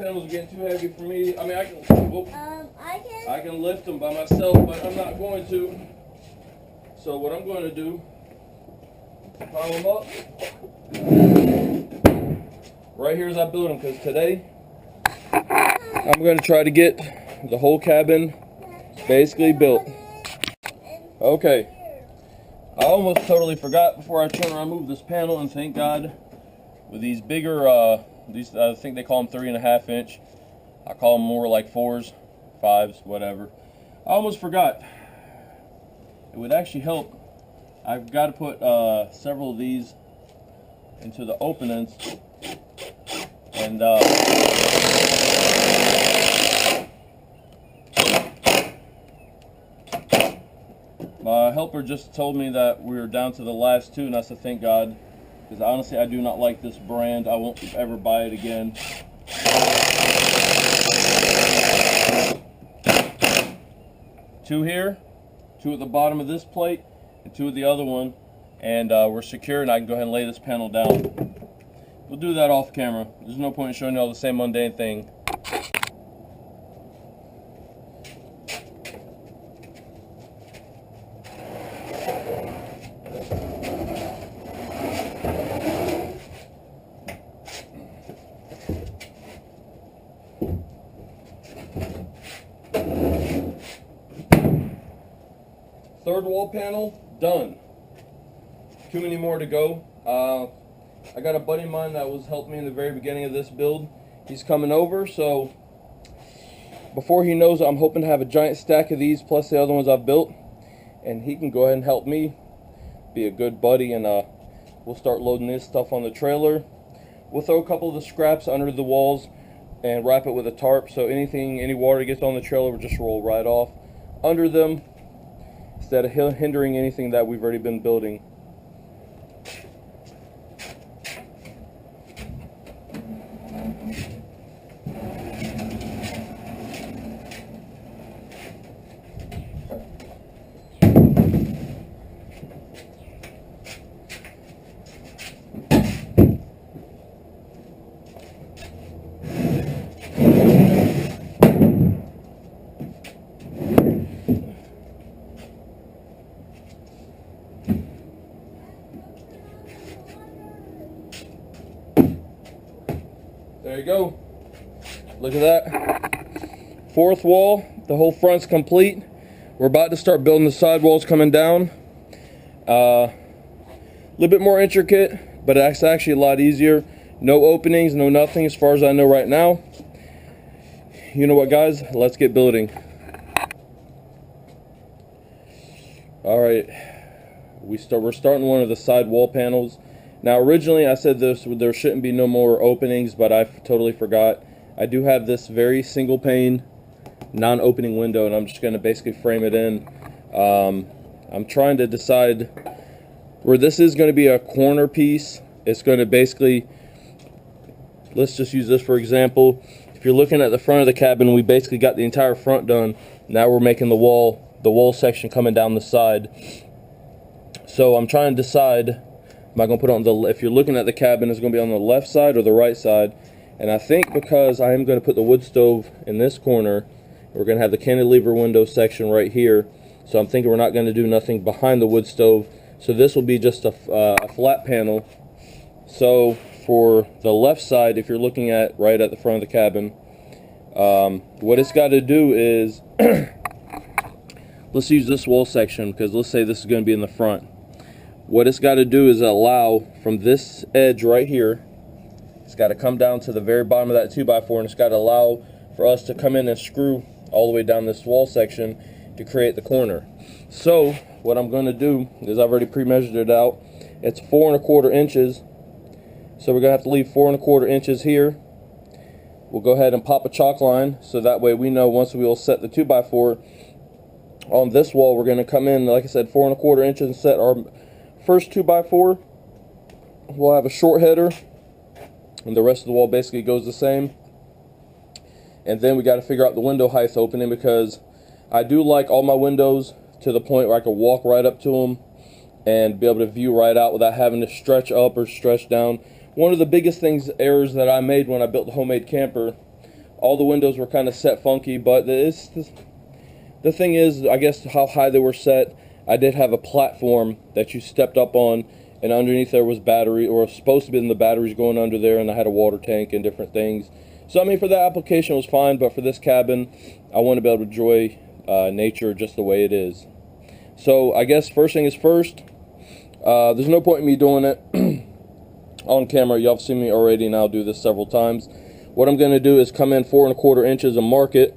panels are getting too heavy for me. I mean, I can lift them by myself, but I'm not going to. So what I'm going to do, pile them up right here as I build them, because today I'm going to try to get the whole cabin basically built. Okay, I almost totally forgot before I turn around and move this panel, and thank God with these bigger, these I think they call them 3.5 inch. I call them more like 4s, 5s, whatever. I almost forgot. It would actually help. I've got to put several of these into the openings, and my helper just told me that we were down to the last 2, and I said thank God, because honestly I do not like this brand. I won't ever buy it again. 2 here, 2 at the bottom of this plate, and 2 at the other one, and we're secure, and I can go ahead and lay this panel down. We'll do that off camera. There's no point in showing you all the same mundane thing. Third wall panel done. Too many more to go. I got a buddy of mine that was helping me in the very beginning of this build. He's coming over, so before he knows it, I'm hoping to have a giant stack of these plus the other ones I've built, and he can go ahead and help me be a good buddy, and we'll start loading this stuff on the trailer. We'll throw a couple of the scraps under the walls and wrap it with a tarp, so any water gets on the trailer will just roll right off under them, instead of hindering anything that we've already been building. There you go. Look at that. 4th wall, the whole front's complete. We're about to start building the side walls coming down. A little bit more intricate, but it's actually a lot easier. No openings, no nothing as far as I know right now. You know what, guys? Let's get building. All right, we're starting one of the side wall panels. Now originally I said there shouldn't be no more openings, but I totally forgot. I do have this very single pane non-opening window, and I'm just going to basically frame it in. I'm trying to decide where this is going to be a corner piece. It's going to basically, let's just use this for example. If you're looking at the front of the cabin, we basically got the entire front done. Now we're making the wall section coming down the side. So I'm trying to decide, am I going to put it on the, if you're looking at the cabin, it's going to be on the left side or the right side. And I think because I am going to put the wood stove in this corner, we're going to have the cantilever window section right here. So I'm thinking we're not going to do nothing behind the wood stove. So this will be just a flat panel. So for the left side, if you're looking at right at the front of the cabin, what it's got to do is, let's use this wall section because let's say this is going to be in the front. What it's got to do is allow from this edge right here, it's got to come down to the very bottom of that 2x4, and it's got to allow for us to come in and screw all the way down this wall section to create the corner. So what I'm going to do is I've already pre-measured it out. It's 4¼ inches. So we're going to have to leave 4¼ inches here. We'll go ahead and pop a chalk line so that way we know once we will set the 2x4 on this wall, we're going to come in, like I said, 4¼ inches and set our first 2x4. We'll have a short header, and the rest of the wall basically goes the same. And then we got to figure out the window height opening, because I do like all my windows to the point where I can walk right up to them and be able to view right out without having to stretch up or stretch down. One of the biggest errors that I made when I built the homemade camper all the windows were kind of set funky, but the thing is, I guess how high they were set. I did have a platform that you stepped up on, and underneath there was battery, or supposed to be in the batteries going under there, and I had a water tank and different things. So I mean, for that application it was fine, but for this cabin, I want to be able to enjoy nature just the way it is. So I guess first thing is first. There's no point in me doing it on camera. Y'all have seen me already, and I'll do this several times. What I'm going to do is come in 4 1/4 inches and mark it,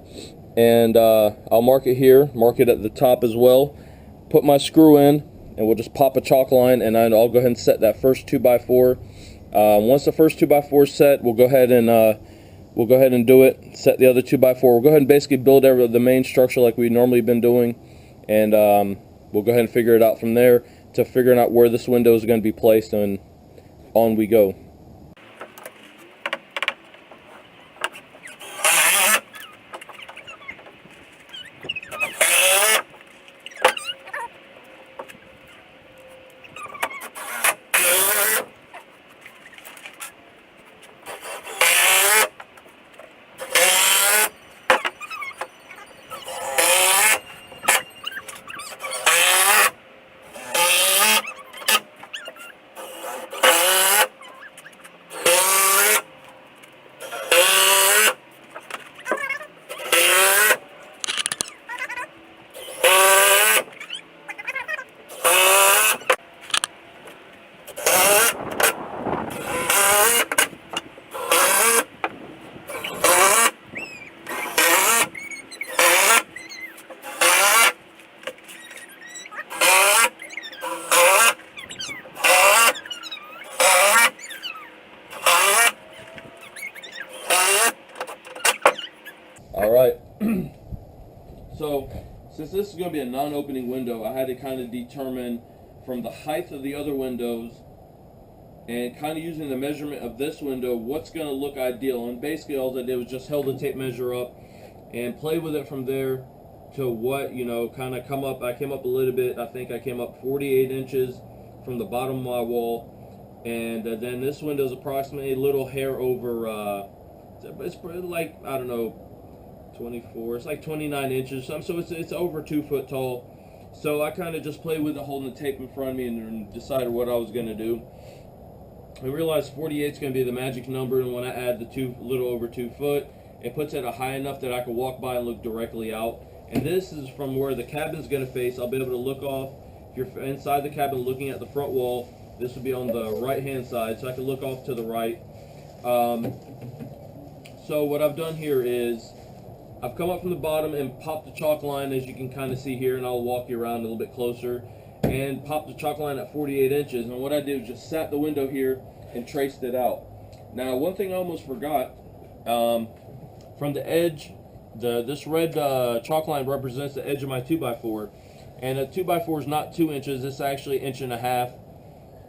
and I'll mark it here, mark it at the top as well. Put my screw in, and we'll just pop a chalk line, and I'll go ahead and set that first 2x4. Once the first 2x4 is set, we'll go ahead and do it. Set the other 2x4. We'll go ahead and basically build the main structure like we've normally been doing, and we'll go ahead and figure it out from there to figuring out where this window is going to be placed, and on we go. Alright, so since this is going to be a non-opening window, I had to kind of determine from the height of the other windows and kind of using the measurement of this window what's going to look ideal. And basically all I did was just held the tape measure up and play with it from there to what, you know, kind of come up. I came up a little bit. I think I came up 48 inches from the bottom of my wall, and then this window is approximately a little hair over, it's like, I don't know, 24, it's like 29 inches, so it's over 2 foot tall. So I kind of just played with it, holding the tape in front of me, and decided what I was going to do. I realized 48 is going to be the magic number, and when I add the little over 2 foot, it puts it high enough that I can walk by and look directly out. And this is from where the cabin's going to face. I'll be able to look off. If you're inside the cabin looking at the front wall, this would be on the right hand side, so I can look off to the right. So what I've done here is I've come up from the bottom and popped the chalk line, as you can kind of see here, and I'll walk you around a little bit closer, and popped the chalk line at 48 inches. And what I did was just sat the window here and traced it out. Now, one thing I almost forgot, from the edge, this red chalk line represents the edge of my 2x4, and a 2x4 is not 2 inches, it's actually 1.5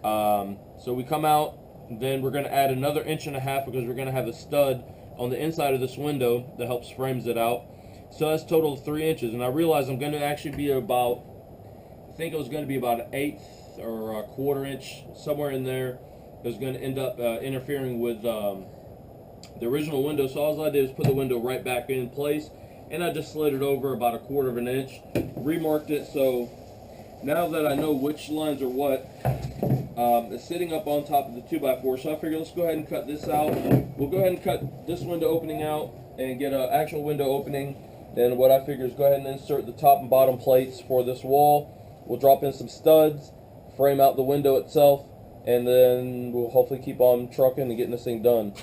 inches. So we come out, then we're going to add another 1.5 inches because we're going to have a stud on the inside of this window that helps frames it out. So that's total of 3 inches, and I realized I'm going to actually be about, I think it was going to be about 1/8 or 1/4 inch, somewhere in there. It was going to end up interfering with the original window. So all I did was put the window right back in place, and I just slid it over about 1/4 inch, remarked it. So now that I know which lines are what, it's sitting up on top of the 2x4, so I figured let's go ahead and cut this out. We'll go ahead and cut this window opening out and get an actual window opening. Then what I figure is go ahead and insert the top and bottom plates for this wall. We'll drop in some studs, frame out the window itself, and then we'll hopefully keep on trucking and getting this thing done.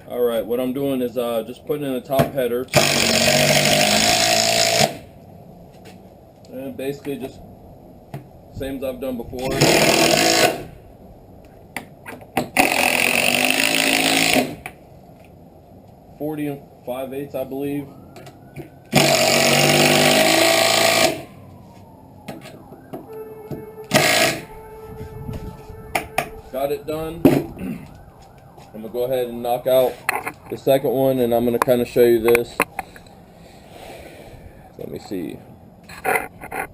Alright, what I'm doing is just putting in the top header, and basically just same as I've done before. 40 5/8, I believe. Got it done. I'm going to go ahead and knock out the second one, and I'm going to kind of show you this. Let me see. If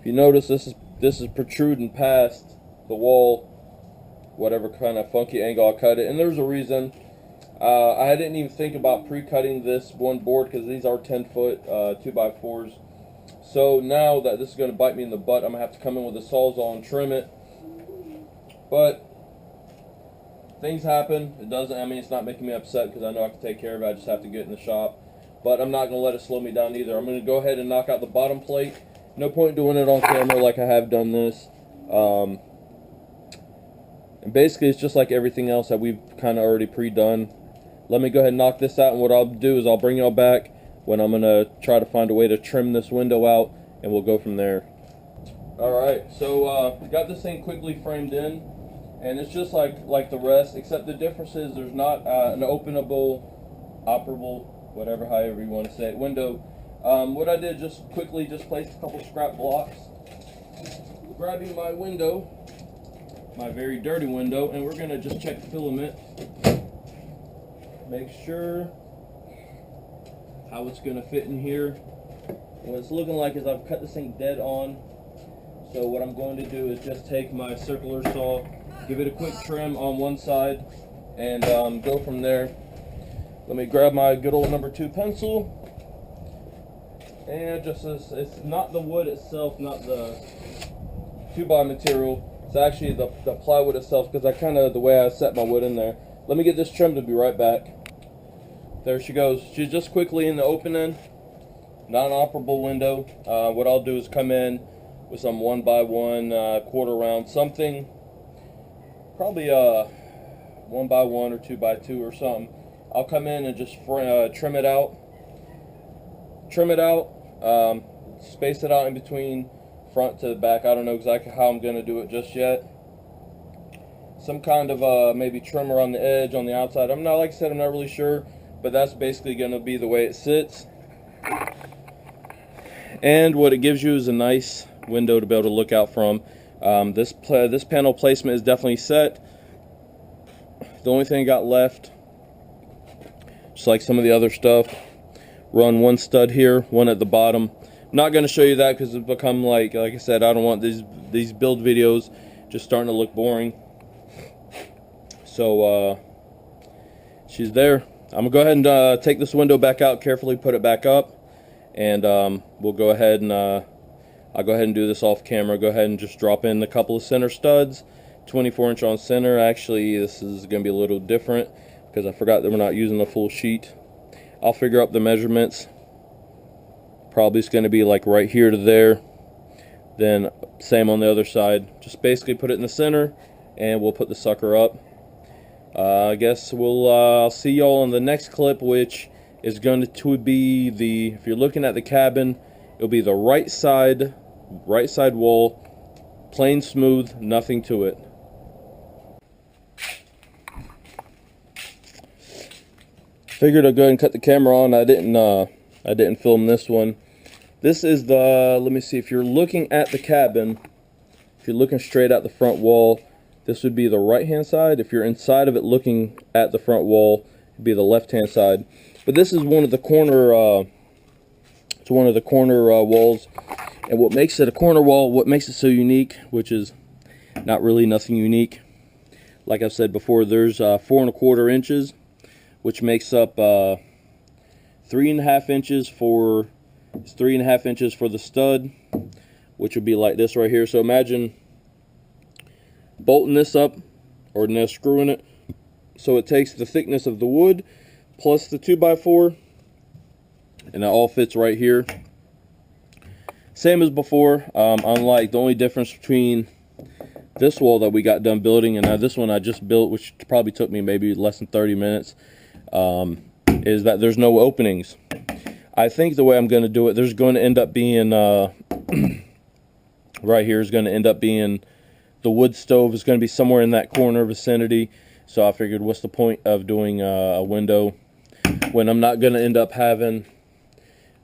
you notice, this is protruding past the wall, whatever kind of funky angle I cut it. And there's a reason. I didn't even think about pre-cutting this one board because these are 10-foot 2x4s. So now that this is going to bite me in the butt, I'm going to have to come in with a Sawzall and trim it. But things happen. It doesn't, I mean, it's not making me upset because I know I can take care of it. I just have to get in the shop. But I'm not going to let it slow me down either. I'm going to go ahead and knock out the bottom plate. No point doing it on camera like I have done this. And basically it's just like everything else that we've kind of already pre-done. Let me go ahead and knock this out, and what I'll do is I'll bring y'all back when I'm going to try to find a way to trim this window out, and we'll go from there. Alright, so got this thing quickly framed in, and it's just like the rest, except the difference is there's not an operable, whatever, however you want to say it, window. What I did, just quickly placed a couple scrap blocks, grabbing my window, my very dirty window, and we're going to just check the filament, make sure how it's going to fit in here. What it's looking like is I've cut this thing dead on, so what I'm going to do is just take my circular saw, give it a quick trim on one side, and go from there. Let me grab my good old number 2 pencil. And just it's not the wood itself, not the 2x material. It's actually the plywood itself, because I kind of, the way I set my wood in there. Let me get this trimmed and be right back. There she goes. She's just quickly in the opening. Not an operable window. What I'll do is come in with some 1x1 quarter round something. Probably 1x1 or 2x2 or something. I'll come in and just trim it out. Space it out in between front to the back. I don't know exactly how I'm going to do it just yet. Some kind of maybe trimmer on the edge, on the outside. I'm not, like I said, I'm not really sure, but that's basically going to be the way it sits. And what it gives you is a nice window to be able to look out from. This panel placement is definitely set. The only thing I got left, just like some of the other stuff, run one stud here, one at the bottom. I'm not going to show you that because it's become like I said, I don't want these build videos just starting to look boring. So she's there. I'm gonna go ahead and take this window back out, carefully put it back up, and we'll go ahead and I'll go ahead and do this off camera. Go ahead and just drop in a couple of center studs, 24-inch on center. Actually, this is gonna be a little different because I forgot that we're not using the full sheet. I'll figure up the measurements. Probably it's going to be like right here to there. Then same on the other side. Just basically put it in the center, and we'll put the sucker up. I guess I'll see y'all in the next clip, which is going to be if you're looking at the cabin, it'll be the right side wall, plain smooth, nothing to it. Figured I'd go ahead and cut the camera on. I didn't film this one. This is let me see, if you're looking at the cabin, if you're looking straight at the front wall, this would be the right hand side. If you're inside of it looking at the front wall, it'd be the left hand side. But this is one of the corner walls, and what makes it a corner wall, what makes it so unique, which is not really nothing unique, like I've said before, there's 4 1/4 inches, which makes up 3.5 inches for the stud, which would be like this right here. So imagine bolting this up or now screwing it, so it takes the thickness of the wood plus the 2x4, and it all fits right here. Same as before, unlike the only difference between this wall that we got done building and this one I just built, which probably took me maybe less than 30 minutes, is that there's no openings. I think the way I'm going to do it, there's going to end up being right here is going to end up being the wood stove is going to be somewhere in that corner vicinity. So I figured, what's the point of doing a window when I'm not going to end up having,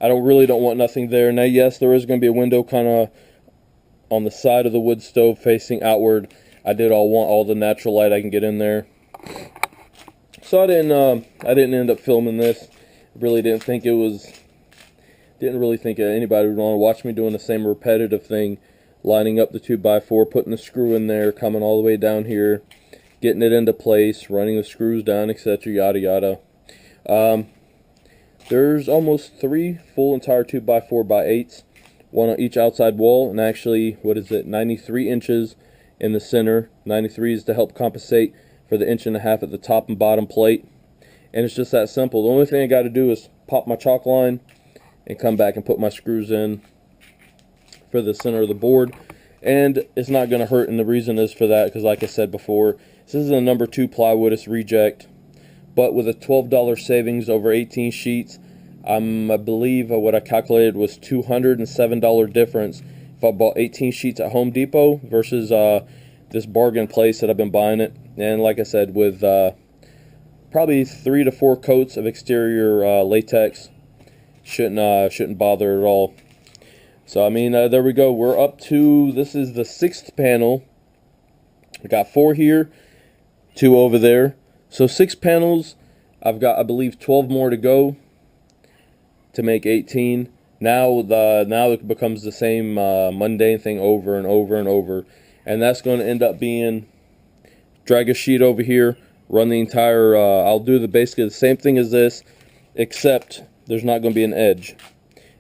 I really don't want nothing there. Now, yes, there is going to be a window kind of on the side of the wood stove facing outward. I want all the natural light I can get in there. So I didn't end up filming this. Really didn't think anybody would want to watch me doing the same repetitive thing, lining up the 2x4, putting the screw in there, coming all the way down here, getting it into place, running the screws down, etc., yada yada. There's almost 3 full entire 2x4x8s, one on each outside wall, and actually, 93 inches in the center. 93 is to help compensate for the 1.5 inches at the top and bottom plate. And it's just that simple. The only thing I got to do is pop my chalk line and come back and put my screws in for the center of the board. And it's not going to hurt, and the reason is for that, because like I said before, this is a number 2 plywood, it's reject. But with a $12 savings over 18 sheets, I believe what I calculated was $207 difference if I bought 18 sheets at Home Depot versus this bargain place that I've been buying it. And like I said, with probably 3 to 4 coats of exterior latex, shouldn't bother at all. So I mean, there we go. We're up to, this is the 6th panel. I got 4 here, 2 over there. So 6 panels. I've got, I believe, 12 more to go to make 18. Now it becomes the same mundane thing over and over and over, and that's going to end up being drag a sheet over here, run the entire. I'll do basically the same thing as this, except there's not going to be an edge.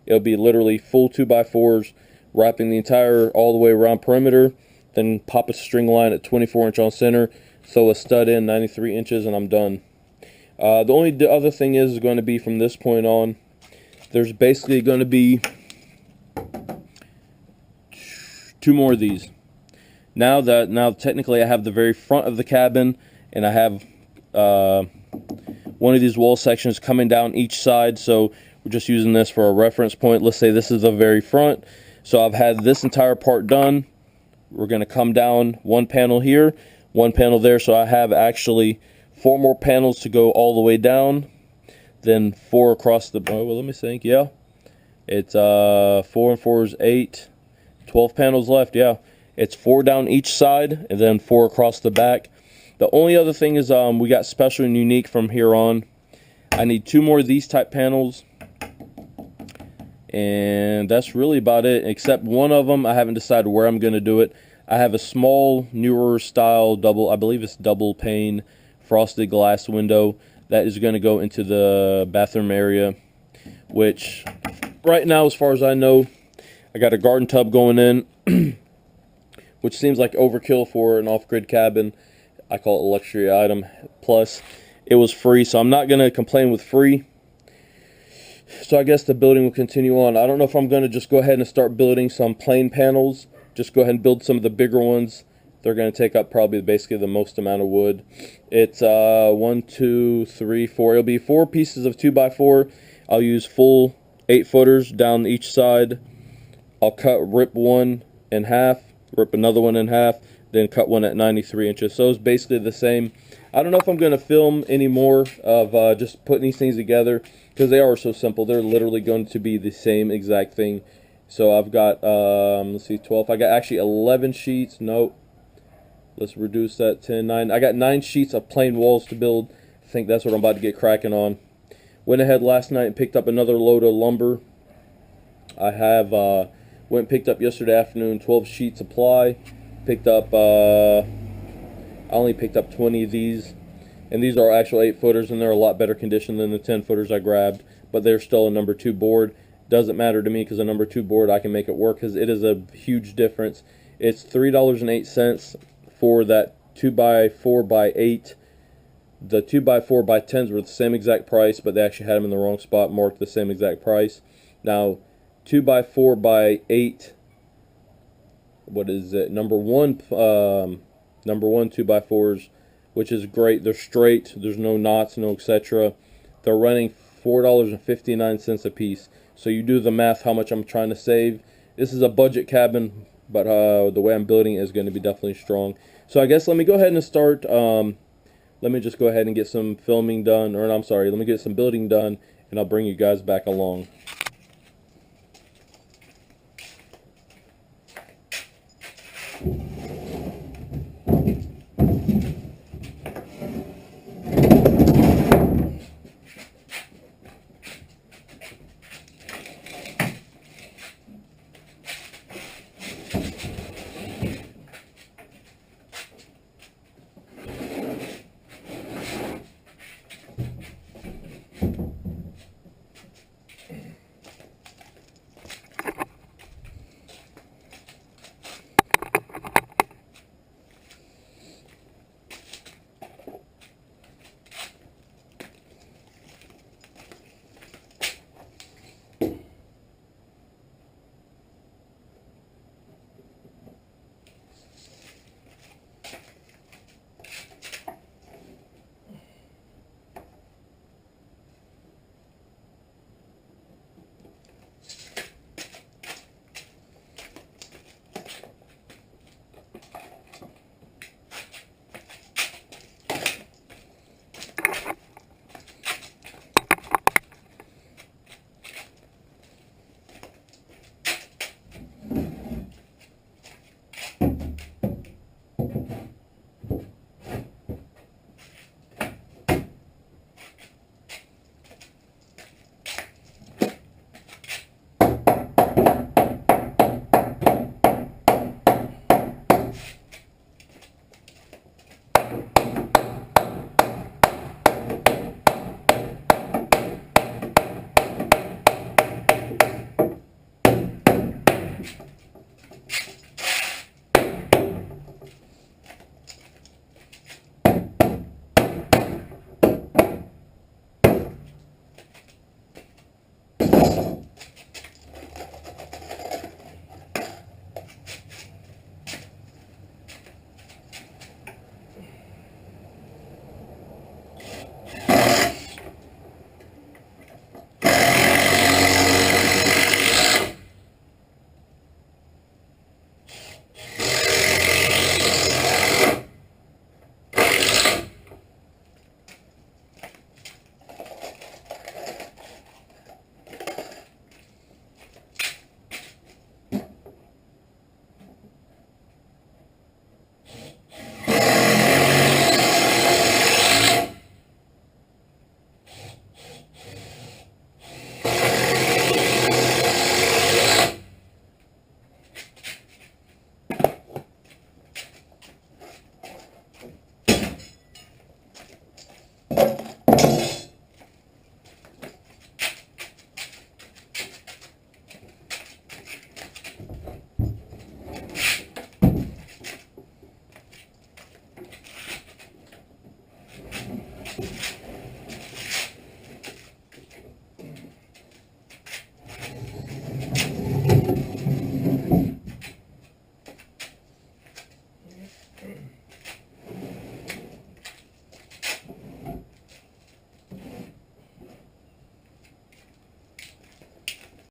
It'll be literally full 2x4s, wrapping the entire all the way around perimeter. Then pop a string line at 24 inch on center, sew a stud in 93 inches, and I'm done. The only other thing is going to be from this point on, there's basically going to be 2 more of these. Now technically I have the very front of the cabin, and I have one of these wall sections coming down each side, so we're just using this for a reference point. Let's say this is the very front. So I've had this entire part done. We're going to come down 1 panel here, 1 panel there, so I have actually 4 more panels to go all the way down, then 4 across the, well, let me think, yeah, it's 4 and 4 is 8, 12 panels left, yeah, it's 4 down each side, and then 4 across the back. The only other thing is we got special and unique from here on. I need 2 more of these type panels, and that's really about it, except one of them I haven't decided where I'm going to do it. I have a small, newer style I believe it's double pane frosted glass window that is going to go into the bathroom area, which right now, as far as I know, I got a garden tub going in, which seems like overkill for an off-grid cabin. I call it a luxury item. Plus, it was free, so I'm not going to complain with free. So I guess the building will continue on. I don't know if I'm going to just go ahead and start building some plain panels. Just go ahead and build some of the bigger ones. They're going to take up probably basically the most amount of wood. It's 1, 2, 3, 4. It'll be 4 pieces of 2x4. I'll use full 8-footers down each side. I'll rip one in half, rip another one in half, then cut one at 93 inches. So it's basically the same. I don't know if I'm going to film any more of just putting these things together, because they are so simple. They're literally going to be the same exact thing. So I've got, let's see, 12. I got actually 11 sheets. Nope. Let's reduce that 10, 9. I got 9 sheets of plain walls to build. I think that's what I'm about to get cracking on. Went ahead last night and picked up another load of lumber. I have went and picked up yesterday afternoon 12 sheets of ply. Picked up, I only picked up 20 of these. And these are actual 8-footers, and they're a lot better condition than the 10-footers I grabbed. But they're still a number 2 board. Doesn't matter to me, because a number 2 board, I can make it work, because it is a huge difference. It's $3.08 for that 2x4x8. The 2x4x10s were the same exact price, but they actually had them in the wrong spot, marked the same exact price. Now, 2x4x8, what is it? Number one 2x4s, which is great. They're straight. There's no knots, no etc. They're running $4.59 a piece. So you do the math, how much I'm trying to save. This is a budget cabin, but the way I'm building it is going to be definitely strong. So I guess let me go ahead and start let me just go ahead and get some filming done, or I'm sorry, let me get some building done, and I'll bring you guys back along.